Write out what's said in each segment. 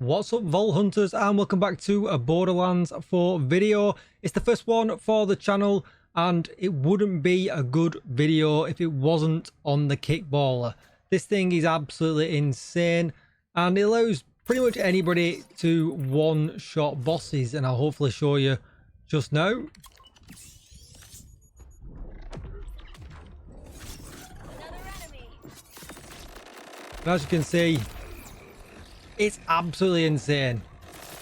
What's up, Vol Hunters, and welcome back to a Borderlands 4 video. It's the first one for the channel, and it wouldn't be a good video if it wasn't on the Kickballer. This thing is absolutely insane, and it allows pretty much anybody to one-shot bosses, and I'll hopefully show you just now. And as you can see, it's absolutely insane,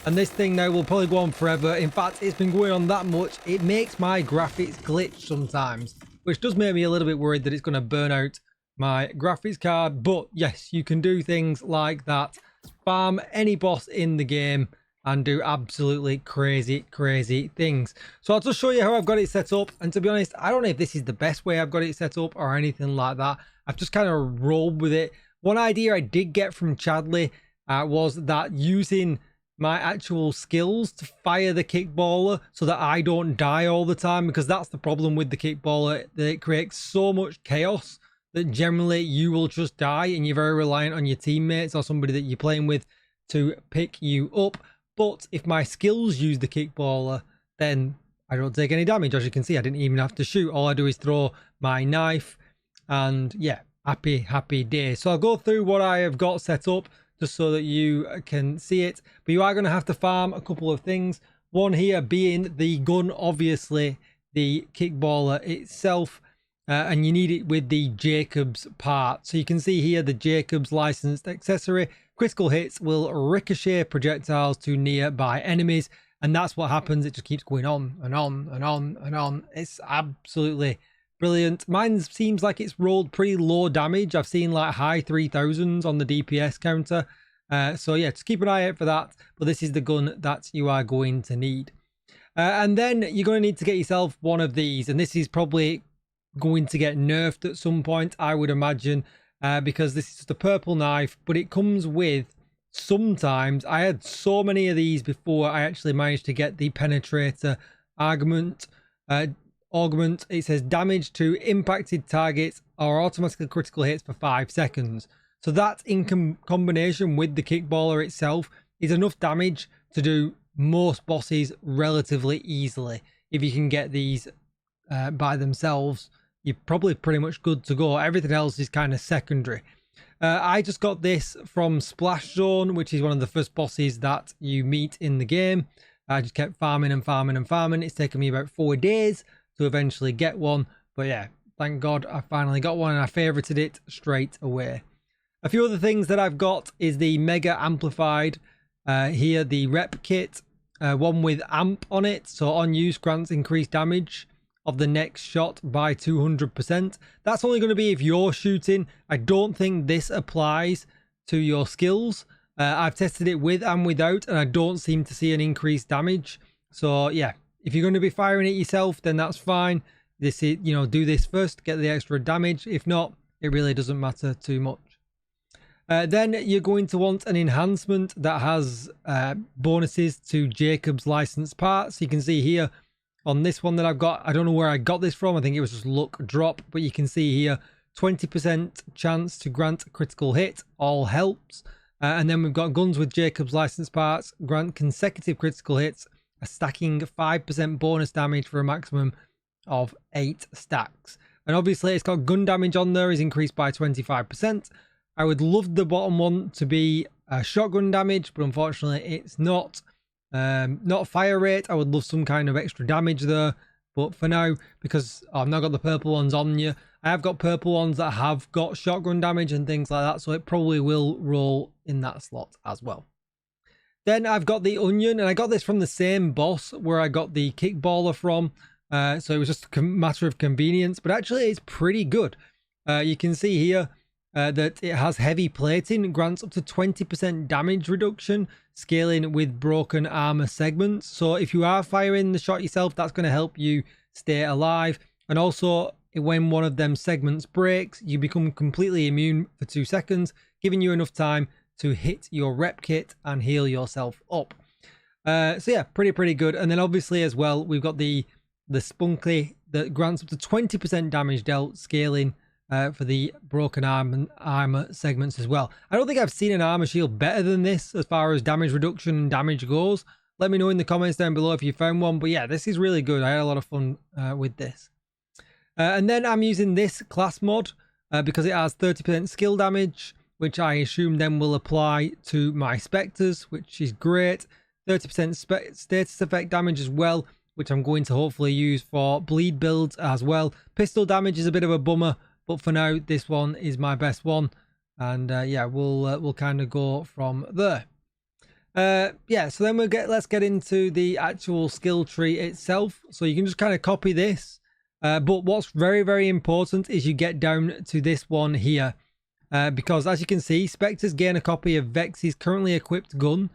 and this thing now will probably go on forever. In fact, it's been going on that much it makes my graphics glitch sometimes, which does make me a little bit worried that it's going to burn out my graphics card. But yes, you can do things like that, farm any boss in the game and do absolutely crazy things. So I'll just show you how I've got it set up, and to be honest, I don't know if this is the best way I've got it set up or anything like that. I've just kind of rolled with it. One idea I did get from Chadley was that using my actual skills to fire the Kickballer so that I don't die all the time, because that's the problem with the Kickballer, that it creates so much chaos that generally you will just die, and you're very reliant on your teammates or somebody that you're playing with to pick you up. But if my skills use the Kickballer, then I don't take any damage. As you can see, I didn't even have to shoot. All I do is throw my knife, and yeah, happy day. So I'll go through what I have got set up just so that you can see it, but you are going to have to farm a couple of things. One here being the gun, obviously the Kickballer itself, and you need it with the Jacobs part. So you can see here the Jacobs licensed accessory. Critical hits will ricochet projectiles to nearby enemies, and that's what happens. It just keeps going on and on and on and on. It's absolutely brilliant. Mine seems like it's rolled pretty low damage. I've seen like high 3000s on the DPS counter. So yeah, just keep an eye out for that. But this is the gun that you are going to need. And then you're going to need to get yourself one of these. And this is probably going to get nerfed at some point, I would imagine, because this is just a purple knife. But it comes with, sometimes, I had so many of these before I actually managed to get the penetrator augment. It says damage to impacted targets or automatically critical hits for 5 seconds. So that, in combination with the Kickballer itself, is enough damage to do most bosses relatively easily. If you can get these by themselves, you're probably pretty much good to go. Everything else is kind of secondary. I just got this from Splash Zone, which is one of the first bosses that you meet in the game. I just kept farming and farming and farming. It's taken me about 4 days to eventually get one, but yeah, thank God I finally got one, and I favorited it straight away. A few other things that I've got is the Mega Amplified, here the Rep Kit, one with Amp on it, so on use grants increased damage of the next shot by 200%. That's only going to be if you're shooting. I don't think this applies to your skills. I've tested it with and without, and I don't seem to see an increased damage. So yeah, if you're going to be firing it yourself, then that's fine. This is, you know, do this first, get the extra damage. If not, it really doesn't matter too much. Then you're going to want an enhancement that has bonuses to Jacobs licensed parts. You can see here on this one that I've got, I don't know where I got this from. I think it was just luck drop, but you can see here 20% chance to grant a critical hit, all helps. And then we've got guns with Jacobs licensed parts, grant consecutive critical hits, a stacking 5% bonus damage for a maximum of 8 stacks. And obviously it's got gun damage on there, is increased by 25%. I would love the bottom one to be shotgun damage, but unfortunately it's not. Not fire rate. I would love some kind of extra damage there, but for now, because I've not got the purple ones on you, I have got purple ones that have got shotgun damage and things like that, so it probably will roll in that slot as well. Then I've got the Onion, and I got this from the same boss where I got the Kickballer from, so it was just a matter of convenience, but actually it's pretty good. You can see here that it has heavy plating, grants up to 20% damage reduction, scaling with broken armor segments. So if you are firing the shot yourself, that's going to help you stay alive. And also, when one of them segments breaks, you become completely immune for 2 seconds, giving you enough time to hit your rep kit and heal yourself up. So yeah, pretty good. And then obviously as well, we've got the Spunky that grants up to 20% damage dealt, scaling for the broken arm and armor segments as well. I don't think I've seen an armor shield better than this as far as damage reduction and damage goes. Let me know in the comments down below if you found one. But yeah, this is really good. I had a lot of fun with this. And then I'm using this class mod because it has 30% skill damage, which I assume then will apply to my spectres, which is great. 30% status effect damage as well, which I'm going to hopefully use for bleed builds as well. Pistol damage is a bit of a bummer, but for now this one is my best one, and yeah, we'll kind of go from there. Yeah, so then let's get into the actual skill tree itself. So you can just kind of copy this, but what's very, very important is you get down to this one here, because as you can see, spectres gain a copy of VEX's currently equipped gun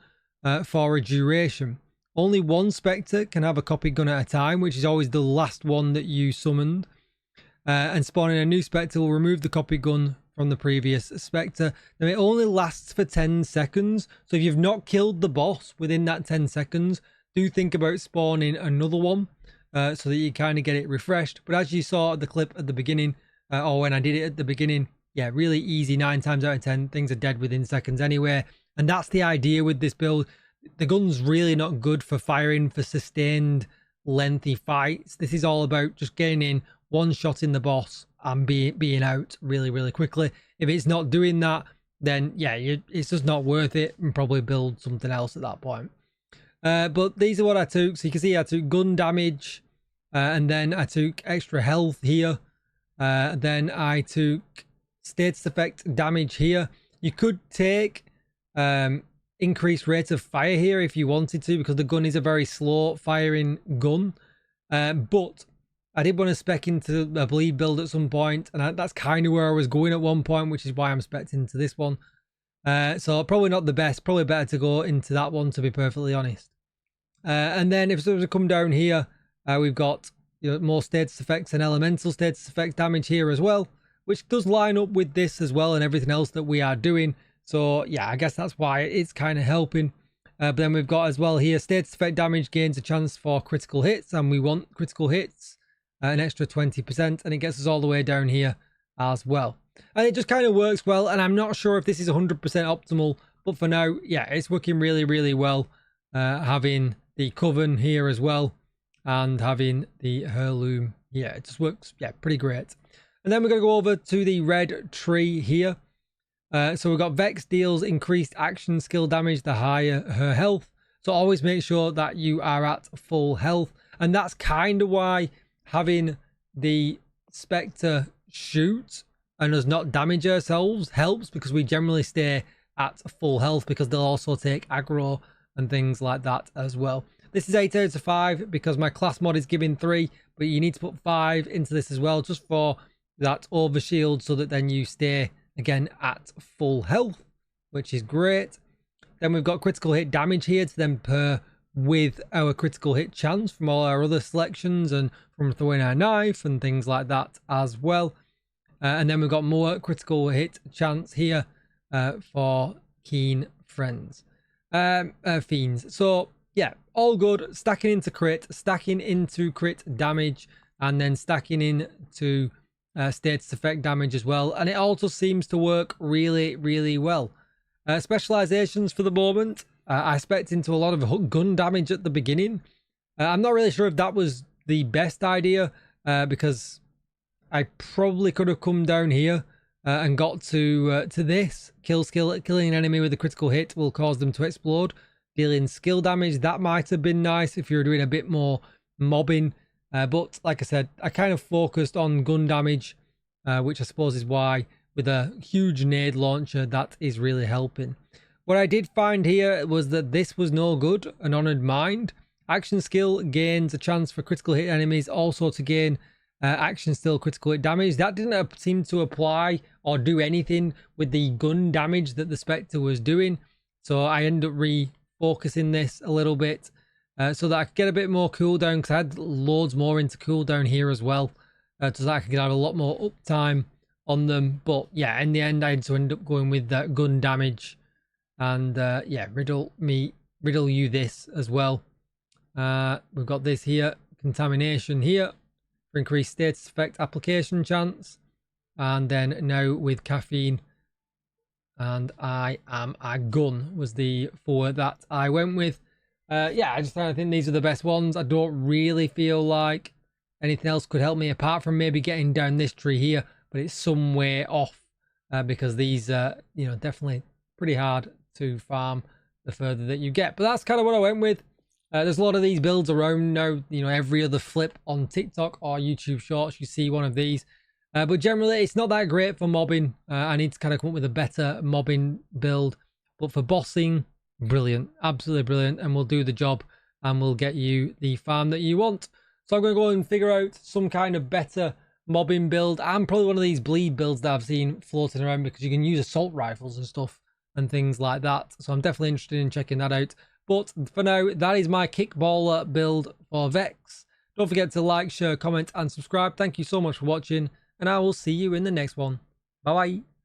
for a duration. Only one spectre can have a copy gun at a time, which is always the last one that you summoned. And spawning a new spectre will remove the copy gun from the previous spectre. Now it only lasts for 10 seconds, so if you've not killed the boss within that 10 seconds, do think about spawning another one so that you kind of get it refreshed. But as you saw at the clip at the beginning, or when I did it at the beginning, yeah, really easy. 9 times out of 10 things are dead within seconds anyway, and that's the idea with this build. The gun's really not good for firing for sustained lengthy fights. This is all about just getting in one shot in the boss and being out really, really quickly. If it's not doing that, then yeah, it's just not worth it, and probably build something else at that point. But these are what I took. So you can see I took gun damage, and then I took extra health here. Then I took status effect damage here. You could take increased rate of fire here if you wanted to, because the gun is a very slow firing gun. But I did want to spec into a bleed build at some point, and that's kind of where I was going at one point, which is why I'm spec'd into this one. So probably not the best, probably better to go into that one, to be perfectly honest. And then if we come down here, we've got, you know, more status effects and elemental status effects damage here as well, which does line up with this as well and everything else that we are doing. So yeah, I guess that's why it's kind of helping. But then we've got as well here, status effect damage gains a chance for critical hits, and we want critical hits, an extra 20%, and it gets us all the way down here as well. And it just kind of works well, and I'm not sure if this is 100% optimal, but for now, yeah, it's working really, really well. Having the coven here as well, and having the heirloom here, it just works, yeah, pretty great. And then we're going to go over to the red tree here. So we've got Vex deals increased action skill damage the higher her health. So always make sure that you are at full health. And that's kind of why having the Spectre shoot and us not damage ourselves helps, because we generally stay at full health, because they'll also take aggro and things like that as well. This is 8 out of 5 because my class mod is giving 3, but you need to put 5 into this as well, just for that overshield, so that then you stay again at full health, which is great. Then we've got critical hit damage here to then pair with our critical hit chance from all our other selections and from throwing our knife and things like that as well. And then we've got more critical hit chance here for keen friends, fiends. So yeah, all good. Stacking into crit, stacking into crit damage, and then stacking into status effect damage as well, and it also seems to work really, really well. Specializations for the moment, I spec'd into a lot of gun damage at the beginning. I'm not really sure if that was the best idea, because I probably could have come down here and got to this killing an enemy with a critical hit will cause them to explode, dealing skill damage. That might have been nice if you were doing a bit more mobbing. But like I said, I kind of focused on gun damage, which I suppose is why with a huge nade launcher that is really helping. What I did find here was that this was no good, an honoured mind. Action skill gains a chance for critical hit enemies also to gain action skill critical hit damage. That didn't seem to apply or do anything with the gun damage that the Spectre was doing. So I ended up refocusing this a little bit. So that I could get a bit more cooldown, because I had loads more into cooldown here as well, so that I could have a lot more uptime on them. But yeah, in the end I had to end up going with that gun damage, and yeah, riddle you this as well. We've got this here, contamination here for increased status effect application chance, and then now with caffeine. And I am a gun was the 4 that I went with. Yeah, I think these are the best ones. I don't really feel like anything else could help me apart from maybe getting down this tree here, but it's some way off because these are, you know, definitely pretty hard to farm the further that you get. But that's kind of what I went with. There's a lot of these builds around now. You know, every other flip on TikTok or YouTube Shorts, you see one of these. But generally, it's not that great for mobbing. I need to kind of come up with a better mobbing build. But for bossing, brilliant. Absolutely brilliant. And we'll do the job and we'll get you the farm that you want. So I'm going to go and figure out some kind of better mobbing build. And probably one of these bleed builds that I've seen floating around because you can use assault rifles and stuff and things like that. So I'm definitely interested in checking that out. But for now, that is my Kickballer build for VEX. Don't forget to like, share, comment, and subscribe. Thank you so much for watching, and I will see you in the next one. Bye-bye.